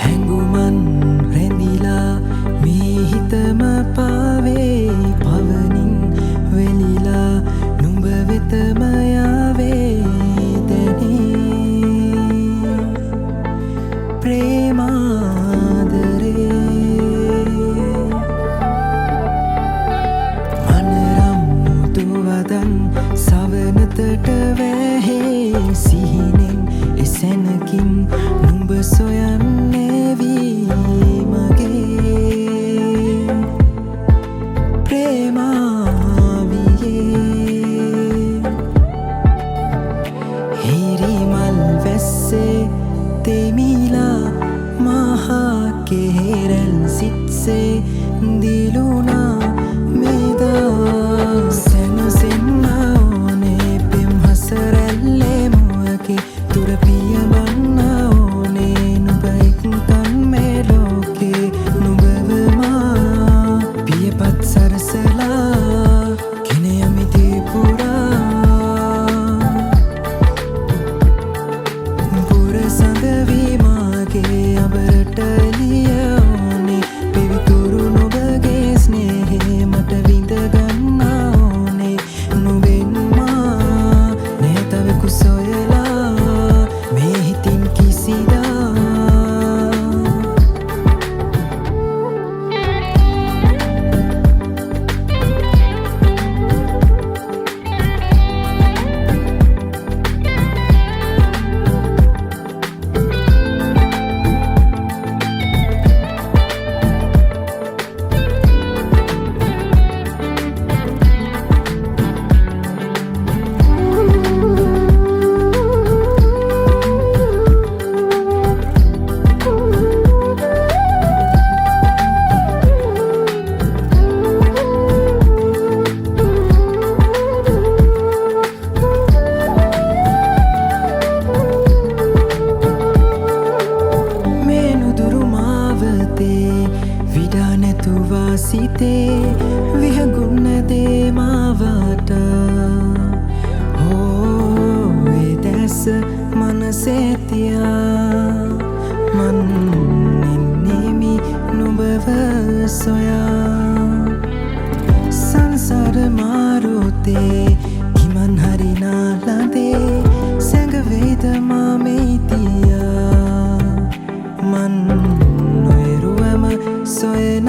හැඟුමන් රැඳිලා මේ හිතම පාවේ පවනින් වෙලිලා නුඹ වෙතම යාවේ දැනේ ප්‍රේමාදරේ මනරම් මුතුවදන් සවනතට වැහේ සිහිනෙන් එසැනකින් නුඹ සොයන්නේ මගේ ප්‍රේමාවියේ හිරිමල් වැස්සේ තෙමිලා මහා කෙහෙරැල් සිත්සේ දිලුනා මෙදා සැනසෙන්න ඕනේ පෙම් හසරැල්ලේ මුවගේ තුර පියවන්න ඕනේ නුඹ එක්කන් මේ ලෝකේ නුඹවමා පියපත් සරසලා ගෙන යමි දේ පුරා පුර සඳ වී මාගේ අබරට එළිය ඕනේ පිවිතුරු නුඹගේ ස්නේහේ මට විඳ ගන්න ඕනේ නුඹෙන්මා නැතවෙකු සොයලා මේ හිතින් කිසිදා විඩා නැතුවා සිතේ විහගුන්න දේ මාවට ඒ දැස මනසේ තියා මන් එන්නෙමි නුඹව සොයා සංසාර මාරුතේ ඉමන් හරිනා ලදේ සැඟවේද මා මෙයිතියා මන් නොයරුවම soy